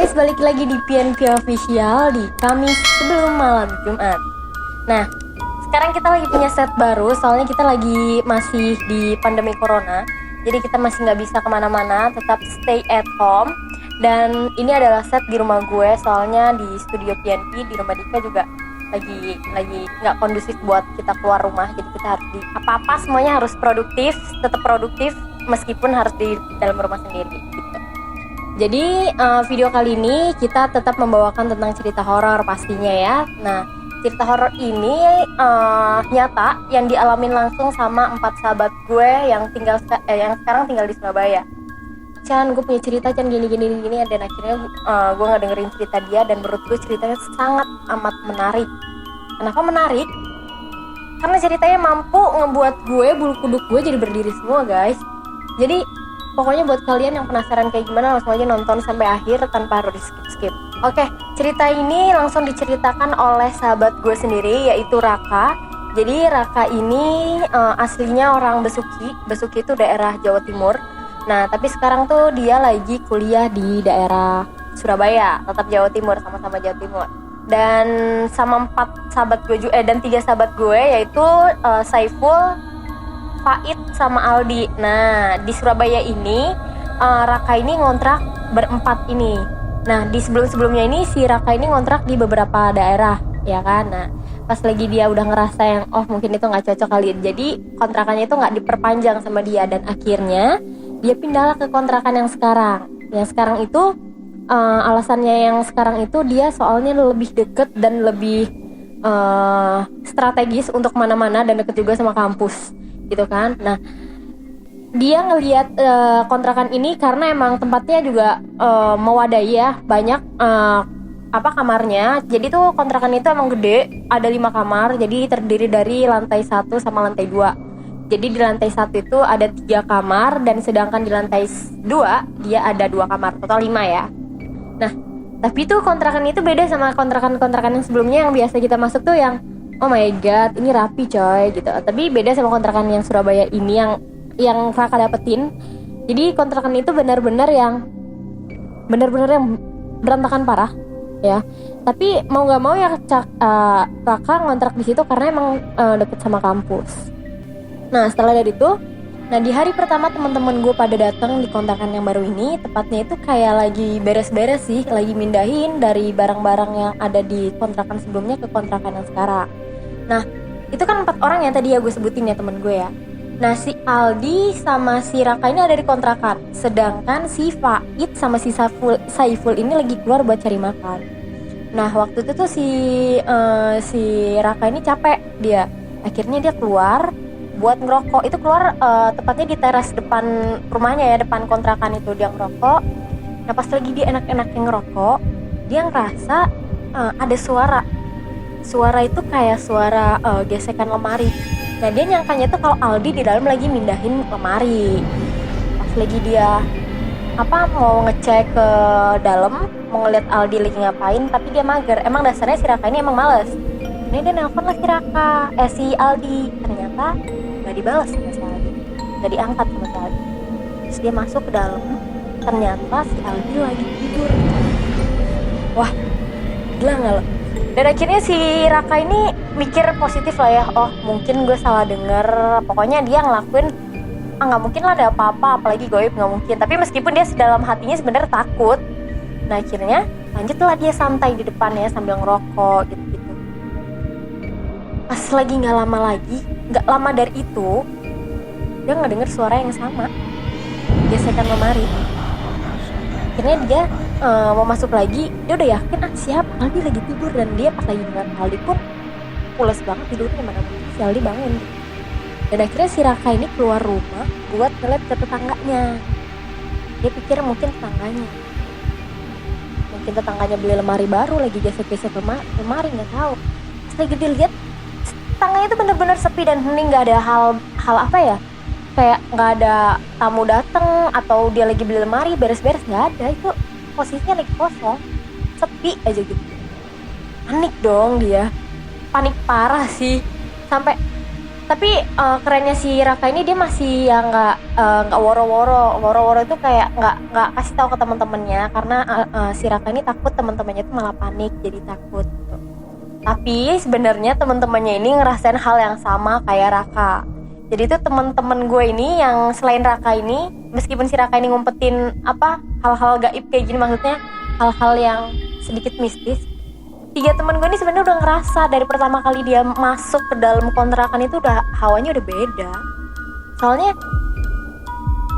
guys, balik lagi di PNP Official di Kamis sebelum malam Jumat. Nah, sekarang kita lagi punya set baru, soalnya kita lagi masih di pandemi corona. Jadi kita masih nggak bisa kemana-mana, tetap stay at home. Dan ini adalah set di rumah gue, soalnya di studio PNP, di rumah Dika juga lagi nggak kondusif buat kita keluar rumah. Jadi kita harus apa-apa semuanya harus produktif, tetap produktif meskipun harus di dalam rumah sendiri gitu. Jadi video kali ini kita tetap membawakan tentang cerita horor pastinya ya. Nah, cerita horor ini nyata yang dialamin langsung sama 4 sahabat gue yang sekarang tinggal di Surabaya. Chan, gue punya cerita Chan gini dan akhirnya gue nggak dengerin cerita dia dan menurut gue ceritanya sangat amat menarik. Kenapa menarik? Karena ceritanya mampu ngebuat gue bulu kuduk gue jadi berdiri semua guys. Jadi pokoknya buat kalian yang penasaran kayak gimana langsung aja nonton sampai akhir tanpa harus skip. Oke, cerita ini langsung diceritakan oleh sahabat gue sendiri yaitu Raka. Jadi Raka ini aslinya orang Besuki. Besuki itu daerah Jawa Timur. Nah, tapi sekarang tuh dia lagi kuliah di daerah Surabaya, tetap Jawa Timur, sama-sama Jawa Timur. Dan sama 4 sahabat gue juga dan 3 sahabat gue yaitu Saiful, Faid sama Aldi. Nah, di Surabaya ini Raka ini ngontrak berempat ini. Nah, di sebelum-sebelumnya ini si Raka ini ngontrak di beberapa daerah, ya kan. Nah, pas lagi dia udah ngerasa yang mungkin itu nggak cocok kali, jadi kontrakannya itu nggak diperpanjang sama dia dan akhirnya dia pindahlah ke kontrakan yang sekarang. Yang sekarang itu alasannya yang sekarang itu dia soalnya lebih deket dan lebih strategis untuk mana-mana dan deket juga sama kampus. Gitu kan. Nah, dia ngelihat kontrakan ini karena emang tempatnya juga mewadahi ya, banyak kamarnya. Jadi tuh kontrakan itu emang gede, ada 5 kamar, jadi terdiri dari lantai 1 sama lantai 2. Jadi di lantai 1 itu ada 3 kamar dan sedangkan di lantai 2 dia ada 2 kamar, total 5 ya. Nah, tapi tuh kontrakan itu beda sama kontrakan-kontrakan yang sebelumnya yang biasa kita masuk tuh yang oh my god, ini rapi coy gitu. Tapi beda sama kontrakan yang Surabaya ini yang Kakak dapetin. Jadi kontrakan itu benar-benar yang berantakan parah ya. Tapi mau nggak mau ya Kakak ngontrak di situ karena emang deket sama kampus. Nah, setelah dari itu, di hari pertama teman-teman gue pada datang di kontrakan yang baru ini, tepatnya itu kayak lagi beres-beres sih, lagi mindahin dari barang-barang yang ada di kontrakan sebelumnya ke kontrakan yang sekarang. Nah, itu kan 4 orang yang tadi ya gue sebutin ya temen gue ya. Nah, si Aldi sama si Raka ini ada di kontrakan, sedangkan si Faid sama si Saiful ini lagi keluar buat cari makan. Nah, waktu itu tuh si Raka ini capek dia, akhirnya dia keluar buat ngerokok. Itu keluar tepatnya di teras depan rumahnya ya, depan kontrakan itu dia ngerokok. Nah, pas lagi dia enak-enaknya ngerokok, dia ngerasa ada suara itu kayak suara gesekan lemari. Nah, dia nyangkanya tuh kalau Aldi di dalam lagi mindahin lemari. Pas lagi dia mau ngecek ke dalam, mau ngeliat Aldi lagi ngapain, tapi dia mager. Emang dasarnya si Raka ini emang males. Ini dia nelpon lah si Aldi. Ternyata nggak dibalas sama si Aldi, nggak diangkat sama si Aldi. Terus dia masuk ke dalam, ternyata si Aldi lagi tidur. Wah, gila nggak lo? Dan akhirnya si Raka ini mikir positif lah ya, mungkin gue salah denger. Pokoknya dia ngelakuin nggak mungkin lah ada apa-apa, apalagi goib, nggak mungkin. Tapi meskipun dia dalam hatinya sebenarnya takut. Nah, akhirnya lanjutlah dia santai di depannya sambil ngerokok gitu. Pas lagi nggak lama dari itu, dia nggak dengar suara yang sama, gesekan lemari. Akhirnya dia mau masuk lagi, dia udah yakin siapa, Aldi lagi tidur. Dan dia pas lagi dengar Aldi pun pules banget tidurnya, mana mungkin si Aldi bangun. Dan akhirnya si Raka ini keluar rumah buat ngeliat ke tetangganya. Dia pikir mungkin tetangganya beli lemari baru, lagi gesek-gesek lemari, nggak tahu. Pas lagi dilihat, tetangganya itu bener-bener sepi dan hening, nggak ada hal apa ya, kayak nggak ada tamu dateng atau dia lagi beli lemari beres-beres, nggak ada. Itu posisinya lagi kosong, sepi aja gitu. Panik dong dia, panik parah sih, sampai Tapi kerennya si Raka ini dia masih yang nggak woro-woro itu kayak nggak kasih tahu ke teman-temannya karena si Raka ini takut teman-temannya itu malah panik jadi takut gitu. Tapi sebenarnya teman-temannya ini ngerasain hal yang sama kayak Raka. Jadi itu teman-teman gue ini yang selain Raka ini, meskipun si Raka ini ngumpetin hal-hal gaib kayak gini, maksudnya hal-hal yang sedikit mistis, 3 teman gue ini sebenarnya udah ngerasa dari pertama kali dia masuk ke dalam kontrakan itu udah hawanya udah beda. Soalnya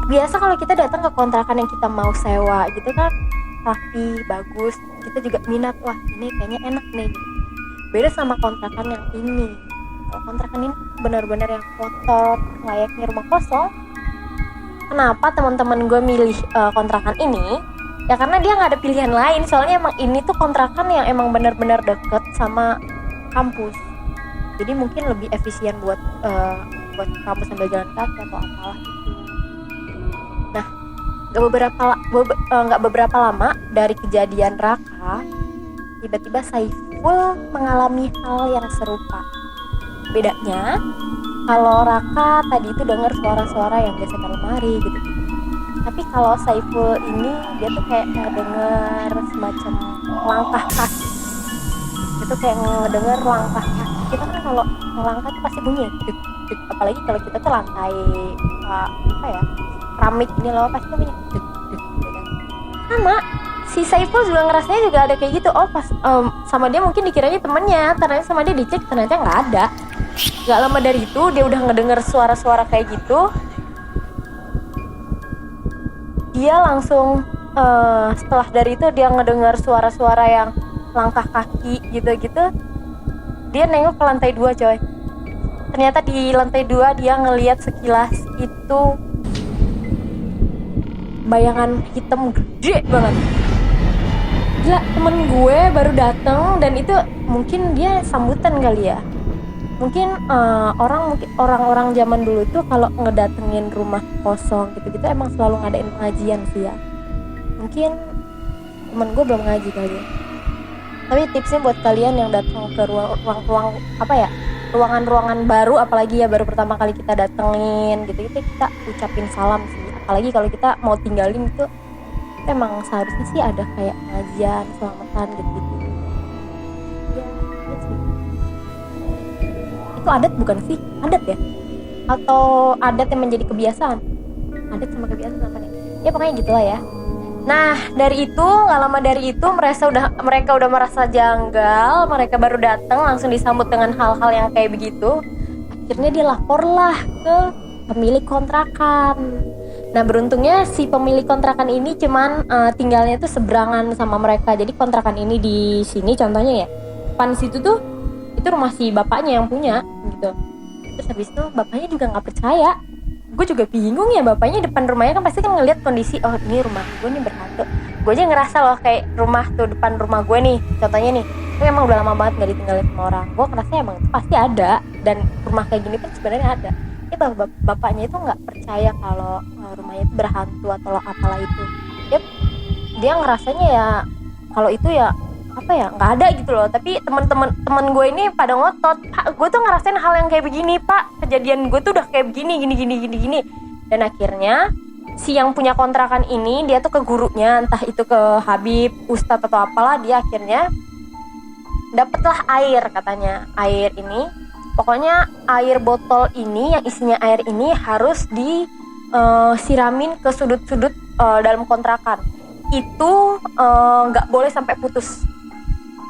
biasa kalau kita datang ke kontrakan yang kita mau sewa gitu kan rapi, bagus, kita juga minat, wah ini kayaknya enak nih. Beda sama kontrakan yang ini. Kalau kontrakan ini benar-benar yang kotor, layaknya rumah kosong. Kenapa teman-teman gue milih kontrakan ini? Ya karena dia nggak ada pilihan lain, soalnya emang ini tuh kontrakan yang emang benar-benar deket sama kampus, jadi mungkin lebih efisien buat kampus sambil jalan kaki atau apalah gitu. Nah, nggak beberapa lama dari kejadian Raka, tiba-tiba Saiful mengalami hal yang serupa. Bedanya, kalau Raka tadi itu dengar suara-suara yang geser lemari gitu. Tapi kalau Saiful ini dia tuh kayak ngedenger semacam langkah kaki. Itu kayak ngedenger langkah kaki. Kita kan kalau melangkah tuh pasti bunyi duk, duk. Apalagi kalau kita tuh lantai keramik ini loh, pasti bunyi duk, duk, gitu kan. Sama si Saiful juga ngerasanya juga ada kayak gitu. Oh pas sama dia mungkin dikiranya temennya, ternyata sama dia dicek ternyata nggak ada. Gak lama dari itu dia udah ngedenger suara-suara kayak gitu. Dia langsung setelah dari itu dia ngedengar suara-suara yang langkah kaki gitu-gitu, dia nengok ke lantai 2 coy. Ternyata di lantai 2 dia ngelihat sekilas itu bayangan hitam gede banget. Gila, temen gue baru dateng dan itu mungkin dia sambutan kali ya. Mungkin orang-orang zaman dulu tuh kalau ngedatengin rumah kosong gitu-gitu emang selalu ngadain pengajian sih ya. Mungkin temen gue belum ngaji kali ya. Tapi tipsnya buat kalian yang datang ke ruangan-ruangan baru, apalagi ya baru pertama kali kita datengin gitu-gitu, kita ucapin salam sih. Apalagi kalau kita mau tinggalin itu emang seharusnya sih ada kayak pengajian, selamatan gitu-gitu. Ya sih. Itu adat bukan sih? Adat ya? Atau adat yang menjadi kebiasaan? Adat sama kebiasaan apa nih? Ya pokoknya gitulah ya. Nah dari itu, gak lama dari itu mereka udah merasa janggal. Mereka baru datang langsung disambut dengan hal-hal yang kayak begitu. Akhirnya dia laporlah ke pemilik kontrakan. Nah beruntungnya si pemilik kontrakan ini cuman tinggalnya tuh seberangan sama mereka. Jadi kontrakan ini di sini contohnya ya, depan situ tuh itu rumah si bapaknya yang punya gitu. Terus habis itu bapaknya juga nggak percaya. Gue juga bingung ya, bapaknya depan rumahnya kan pasti kan ngelihat kondisi, oh ini rumah gue nih berhantu. Gue aja ngerasa loh kayak rumah tuh depan rumah gue nih contohnya nih, itu emang udah lama banget nggak ditinggalin sama orang. Gue ngerasa emang itu pasti ada, dan rumah kayak gini pun sebenarnya ada. Bapaknya itu nggak percaya kalau rumahnya itu berhantu atau apalah itu. Dia ngerasanya ya kalau itu ya nggak ada gitu loh. Tapi teman gue ini pada ngotot, Pak gue tuh ngerasain hal yang kayak begini Pak, kejadian gue tuh udah kayak begini gini. Dan akhirnya si yang punya kontrakan ini dia tuh ke gurunya, entah itu ke Habib, Ustadz atau apalah, dia akhirnya dapatlah air. Katanya air ini, pokoknya air botol ini yang isinya air ini harus disiramin ke sudut-sudut dalam kontrakan. Itu nggak boleh sampai putus.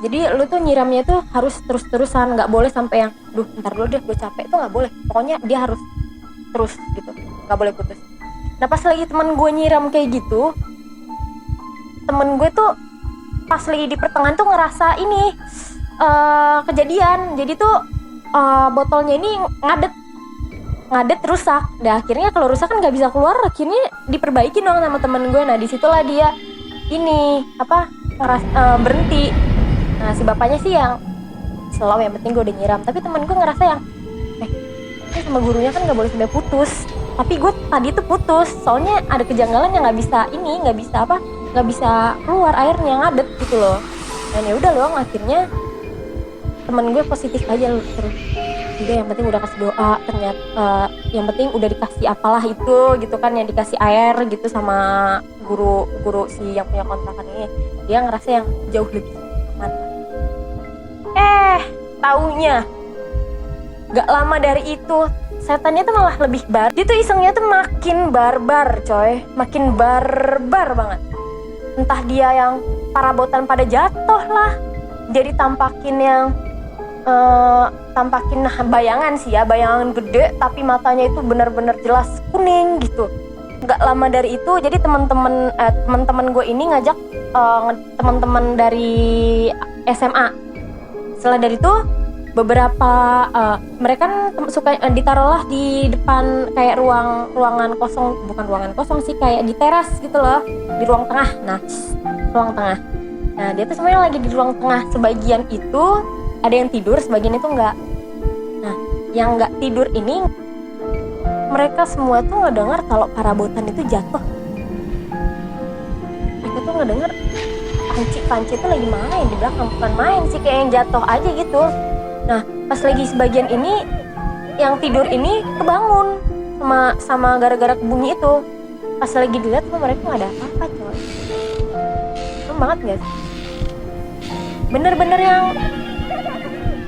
Jadi lu tuh nyiramnya tuh harus terus-terusan, nggak boleh sampai yang ntar dulu deh gue capek, tuh nggak boleh. Pokoknya dia harus terus gitu, nggak boleh putus. Nah pas lagi teman gue nyiram kayak gitu, temen gue tuh pas lagi di pertengahan tuh ngerasa ini kejadian. Jadi tuh botolnya ini ngadet rusak. Dan akhirnya kalau rusak kan nggak bisa keluar, akhirnya diperbaiki dong sama temen gue. Nah disitulah dia ini berhenti. Nah si bapaknya sih yang slow, yang penting gue udah nyiram. Tapi temen gue ngerasa yang ini sama gurunya kan nggak boleh sampai putus. Tapi gue tadi tuh putus, soalnya ada kejanggalan yang nggak bisa keluar, airnya ngadet gitu loh. Dan ya udah loh, akhirnya temen gue positif aja terus. udah yang penting udah kasih doa, ternyata yang penting udah dikasih apalah itu gitu kan, yang dikasih air gitu sama guru si yang punya kontrakan ini. Dia ngerasa yang jauh lebih aman. Taunya gak lama dari itu setannya tuh malah lebih dia tuh isengnya tuh makin barbar coy, makin barbar banget. Entah dia yang parabotan pada jatuh lah, dia ditampakin yang tampakin bayangan sih ya, bayangan gede tapi matanya itu benar-benar jelas kuning gitu. Gak lama dari itu jadi teman-teman gue ini ngajak teman-teman dari SMA. Setelah dari itu beberapa mereka kan suka ditaruhlah di depan kayak ruangan kosong, bukan ruangan kosong sih, kayak di teras gitu loh, di ruang tengah. Ruang tengah. Nah, dia tuh semuanya lagi di ruang tengah. Sebagian itu ada yang tidur, sebagian itu enggak. Nah, yang enggak tidur ini mereka semua tuh ngedengar kalau parabotan itu jatuh. Mereka tuh ngedengar panci itu lagi main di belakang, bukan main sih, kayak yang jatuh aja gitu. Nah, pas lagi sebagian ini yang tidur ini kebangun sama gara-gara bunyi itu. Pas lagi dilihat sama mereka nggak ada apa-apa coy. Serem banget gak sih? Bener-bener yang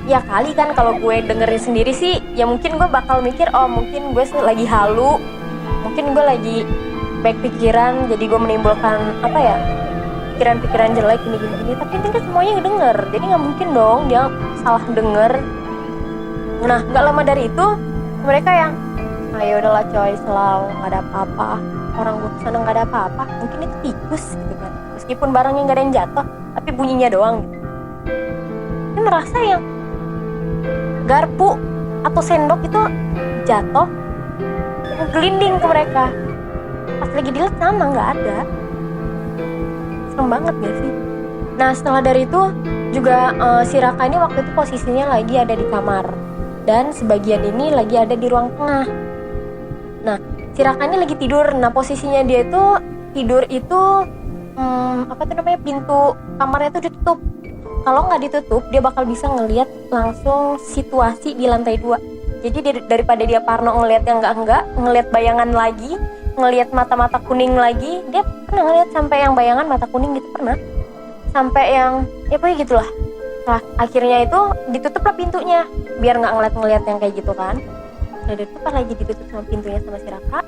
ya kali kan kalau gue dengerin sendiri sih ya mungkin gue bakal mikir oh mungkin gue lagi halu, mungkin gue lagi baik pikiran, jadi gue menimbulkan apa ya, pikiran-pikiran jelek gini. Tapi ini kan semuanya ngedenger, jadi nggak mungkin dong dia salah denger. Nah, nggak lama dari itu mereka yang ya udahlah coy, selalu nggak ada apa-apa, orang gue kesana nggak ada apa-apa, mungkin itu tikus gitu kan, meskipun barangnya nggak ada yang jatuh tapi bunyinya doang gitu. Ini merasa yang garpu atau sendok itu jatuh gelinding ke mereka, pas lagi dilihat sama nggak ada. Serem banget gak sih? Nah, setelah dari itu juga si Raka ini waktu itu posisinya lagi ada di kamar dan sebagian ini lagi ada di ruang tengah. Nah, si Raka ini lagi tidur. Nah, posisinya dia itu tidur itu pintu kamarnya itu ditutup. Kalau nggak ditutup dia bakal bisa ngelihat langsung situasi di lantai 2. Jadi daripada dia parno ngelihat yang enggak, ngelihat bayangan lagi, ngelihat mata-mata kuning lagi. Dia pernah ngelihat sampai yang bayangan mata kuning gitu, pernah sampai yang ya pokoknya gitulah. Nah, akhirnya itu ditutup lah pintunya biar nggak ngeliat yang kayak gitu kan. Nah, itu pas lagi ditutup sama pintunya sama si Raka,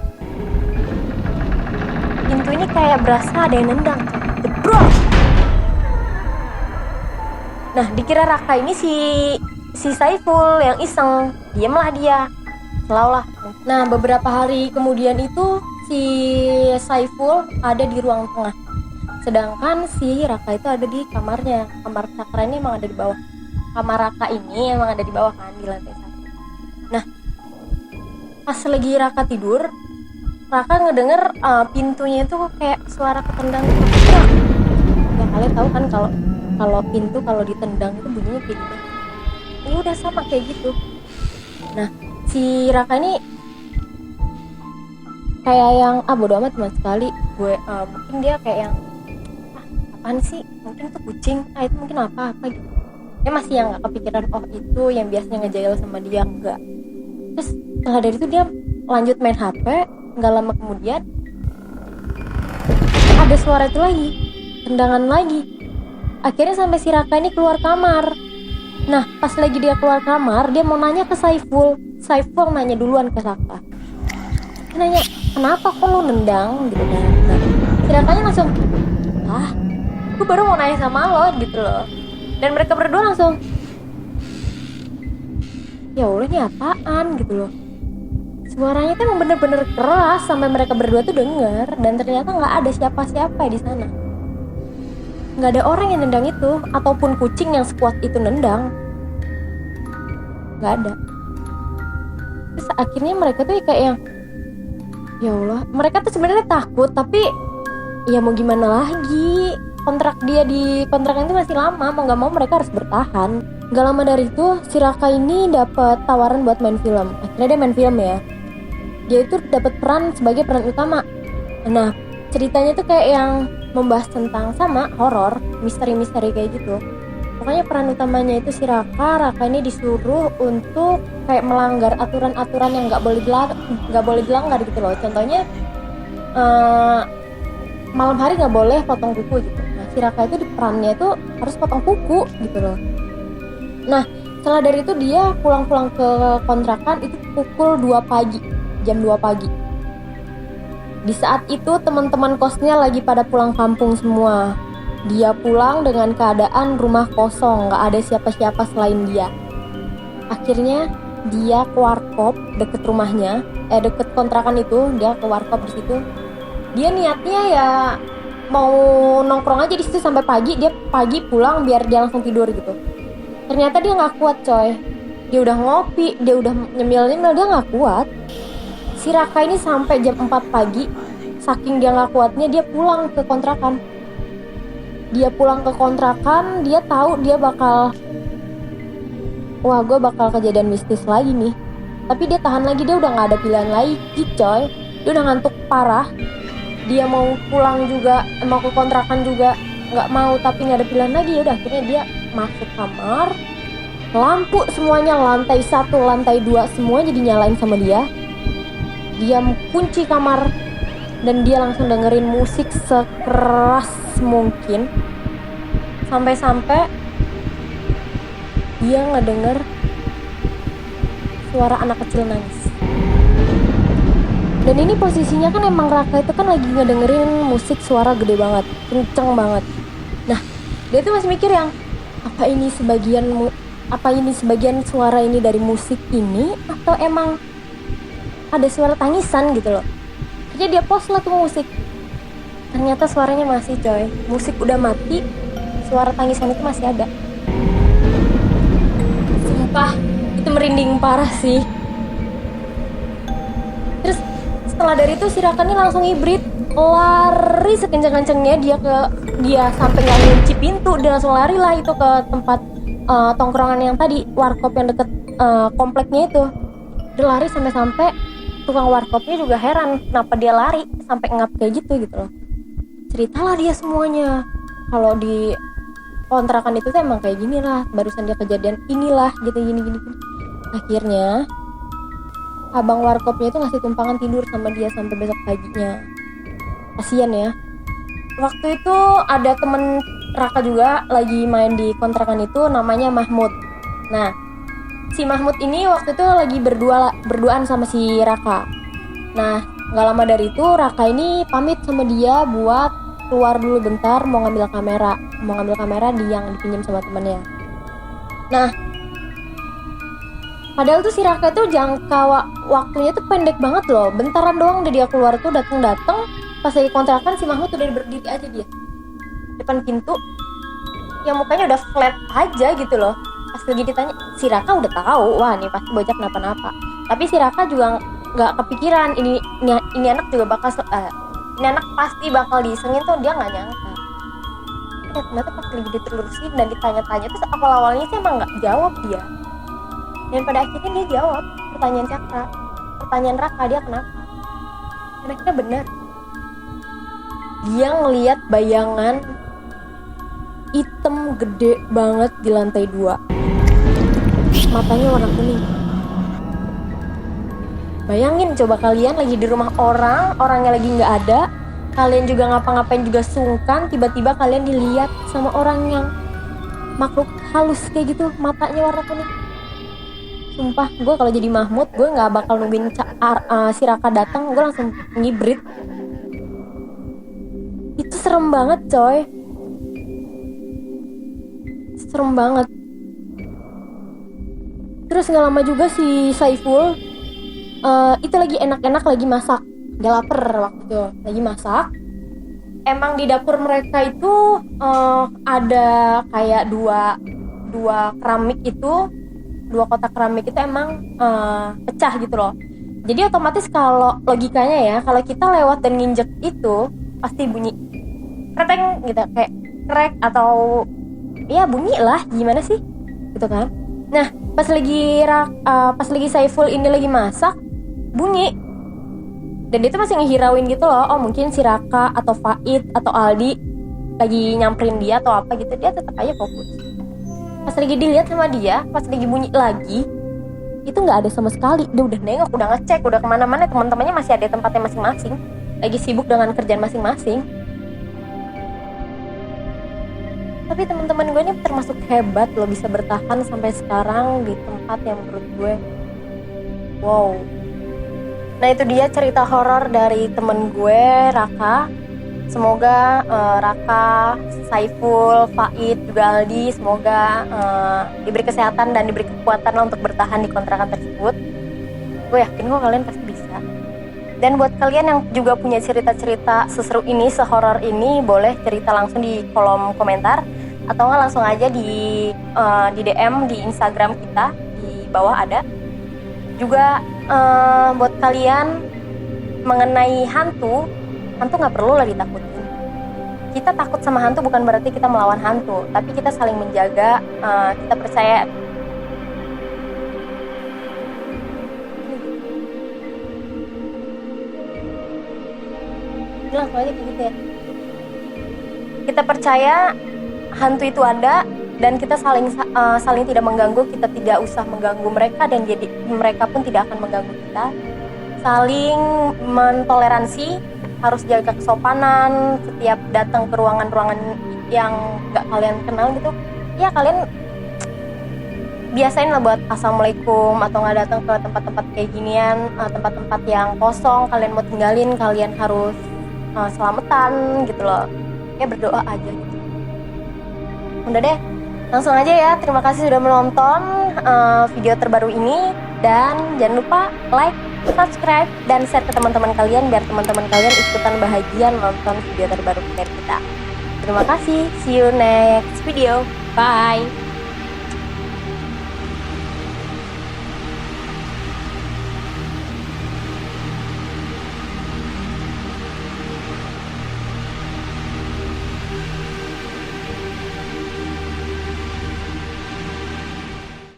pintu ini kayak berasa ada yang nendang, jebrok. Nah, dikira Raka ini si Saiful yang iseng, diamlah dia, selalu lah. Nah, beberapa hari kemudian itu si Saiful ada di ruang tengah, sedangkan si Raka itu ada di kamarnya. Kamar Cakra ini emang ada di bawah, kamar Raka ini emang ada di bawah kan, di lantai 1. Nah, pas lagi Raka tidur, Raka ngedenger pintunya itu kayak suara ketendang gitu. Ya kalian tahu kan kalau pintu kalau ditendang itu bunyinya kayak gitu. Ini udah sama kayak gitu. Nah, si Raka ini kayak yang bodo amat teman sekali. Mungkin dia kayak yang apaan sih? Mungkin itu kucing. Itu mungkin apa gitu. Dia masih yang nggak kepikiran itu yang biasanya ngejail sama dia, enggak. Terus setelah dari itu dia lanjut main HP. Nggak lama kemudian ada suara itu lagi, tendangan lagi. Akhirnya sampai si Raka ini keluar kamar. Nah, pas lagi dia keluar kamar, dia mau nanya ke Saiful. Saiful nanya duluan ke Raka. Dia nanya, kenapa kok lu nendang gitu kan. Nah, si Rakanya langsung, gue baru mau nanya sama lo gitu loh. Dan mereka berdua langsung, ya Allah ini apaan gitu loh. Suaranya tuh emang bener-bener keras sampai mereka berdua tuh denger. Dan ternyata nggak ada siapa-siapa di sana. Nggak ada orang yang nendang itu, ataupun kucing yang sekuat itu nendang. Nggak ada. Terus akhirnya mereka tuh kayak yang, ya Allah, mereka tuh sebenarnya takut, tapi ya mau gimana lagi? Kontrak dia di kontrakan itu masih lama, mau nggak mau mereka harus bertahan. Nggak lama dari itu, si Raka ini dapat tawaran buat main film. Akhirnya dia main film ya. Dia itu dapat peran sebagai peran utama. Nah, ceritanya tuh kayak yang membahas tentang sama horor, misteri-misteri kayak gitu. Pokoknya peran utamanya itu si Raka ini disuruh untuk kayak melanggar aturan-aturan yang nggak boleh dilanggar gitu loh. Contohnya malam hari nggak boleh potong kuku gitu. Nah si Raka itu di perannya itu harus potong kuku gitu loh. Nah setelah dari itu dia pulang ke kontrakan itu pukul 2 pagi, jam 2 pagi. Di saat itu teman-teman kosnya lagi pada pulang kampung semua. Dia pulang dengan keadaan rumah kosong, gak ada siapa-siapa selain dia. Akhirnya dia ke warkop deket rumahnya, deket kontrakan itu, dia ke warkop di situ. Dia niatnya ya mau nongkrong aja di situ sampai pagi, dia pagi pulang biar dia langsung tidur gitu. Ternyata dia nggak kuat coy. Dia udah ngopi, dia udah nyemil-nyemil, dia nggak kuat. Si Raka ini sampai jam 4 pagi, saking dia nggak kuatnya dia pulang ke kontrakan. Dia tahu dia bakal, wah gue bakal kejadian mistis lagi nih. Tapi dia tahan lagi, dia udah nggak ada pilihan lagi coy. Dia udah ngantuk parah. Dia mau pulang juga, mau ke kontrakan juga nggak mau, tapi nggak ada pilihan lagi. Ya udah akhirnya dia masuk kamar. Lampu semuanya lantai 1, lantai 2 semua jadi nyalain sama dia. Dia kunci kamar dan dia langsung dengerin musik sekeras mungkin. Sampai-sampai dia ngedenger suara anak kecil nangis. Dan ini posisinya kan emang Raka itu kan lagi ngedengerin musik suara gede banget, kenceng banget. Nah, dia tuh masih mikir yang apa ini sebagian suara ini dari musik ini atau emang ada suara tangisan gitu loh. Jadi dia pause lah tuh musik. Ternyata suaranya masih coy. Musik udah mati, suara tangisan itu masih ada. Sumpah, itu merinding parah sih. Terus setelah dari itu si Raka ini langsung hibrid, lari sekencang-kencangnya. Dia sampai nggak ngunci pintu, dia langsung lari lah itu ke tempat tongkrongan yang tadi, warkop yang deket kompleknya itu. Dia lari sampai tukang warkopnya juga heran kenapa dia lari sampai ngap kayak gitu loh. Ceritalah dia semuanya kalau di kontrakan itu tuh emang kayak gini lah, barusan dia kejadian inilah gitu gini. Akhirnya abang warkopnya itu ngasih tumpangan tidur sama dia sampai besok paginya. Kasian ya. Waktu itu ada temen Raka juga lagi main di kontrakan itu, namanya Mahmud. Nah si Mahmud ini waktu itu lagi berduaan sama si Raka. Nah gak lama dari itu Raka ini pamit sama dia buat keluar dulu bentar, mau ngambil kamera yang dipinjam sama temannya. Nah padahal tuh si Raka itu jangka waktunya tuh pendek banget loh, bentaran doang udah dia keluar tuh, datang. Pas lagi kontrakan si Mahmud udah berdiri aja dia depan pintu, yang mukanya udah flat aja gitu loh. Pas lagi ditanya, si Raka udah tahu, wah nih pasti bocah kenapa-napa. Tapi si Raka juga nggak kepikiran ini anak juga bakal ini anak pasti bakal diisengin tuh, dia nggak nyangka. Ternyata pas lagi ditelurusin dan ditanya-tanya terus awalnya sih emang nggak jawab dia. Dan pada akhirnya dia jawab pertanyaan Raka, dia kenapa. Dan akhirnya benar, dia ngelihat bayangan hitam gede banget di lantai 2, matanya warna kuning. Bayangin coba, kalian lagi di rumah orangnya lagi nggak ada, kalian juga ngapa-ngapain juga sungkan, tiba-tiba kalian dilihat sama orang yang makhluk halus kayak gitu, matanya warna kuning. Sumpah, gue kalau jadi Mahmud, gue nggak bakal nungguin si Raka datang, gue langsung ngibrit. Itu serem banget coy, serem banget. Terus nggak lama juga si Saiful itu lagi enak-enak lagi masak, dia lapar waktu itu lagi masak. Emang di dapur mereka itu ada kayak dua keramik itu, dua kotak keramik itu emang pecah gitu loh. Jadi otomatis kalau logikanya ya, kalau kita lewat dan nginjek itu pasti bunyi kreteng gitu, kayak krek atau ya bunyi lah, gimana sih gitu kan. Nah pas lagi Saiful ini lagi masak, bunyi, dan dia tuh masih ngehirauin gitu loh, oh mungkin si Raka atau Faid atau Aldi lagi nyamperin dia atau apa gitu. Dia tetap aja fokus. Pas lagi dilihat sama dia, pas lagi bunyi lagi, itu nggak ada sama sekali. Dia udah nengok, udah ngecek, udah kemana-mana, teman-temannya masih ada tempatnya masing-masing, lagi sibuk dengan kerjaan masing-masing. Tapi teman-teman gue ini termasuk hebat loh, bisa bertahan sampai sekarang di tempat yang menurut gue wow. Nah itu dia cerita horor dari temen gue, Raka. Semoga Raka, Saiful, Faid, juga Aldi, semoga diberi kesehatan dan diberi kekuatan lah untuk bertahan di kontrakan tersebut. Gue yakin kok kalian pasti bisa. Dan buat kalian yang juga punya cerita-cerita seseru ini, sehoror ini, boleh cerita langsung di kolom komentar atau nggak langsung aja di DM di Instagram kita, di bawah ada. Juga buat kalian mengenai hantu nggak perlu lah ditakutin. Kita takut sama hantu bukan berarti kita melawan hantu, tapi kita saling menjaga. Kita percaya langsung aja kayak gitu ya. Kita percaya hantu itu ada dan kita saling tidak mengganggu. Kita tidak usah mengganggu mereka dan jadi mereka pun tidak akan mengganggu kita. Saling mentoleransi, harus jaga kesopanan. Setiap datang ke ruangan-ruangan yang gak kalian kenal gitu, ya kalian biasain lah buat assalamualaikum, atau nggak datang ke tempat-tempat kayak ginian, tempat-tempat yang kosong kalian mau tinggalin, kalian harus selamatan gitu loh. Ya berdoa aja gitu. Udah deh, langsung aja ya. Terima kasih sudah menonton video terbaru ini, dan jangan lupa like, subscribe, dan share ke teman-teman kalian biar teman-teman kalian ikutan bahagia nonton video terbaru dari kita. Terima kasih, see you next video, bye.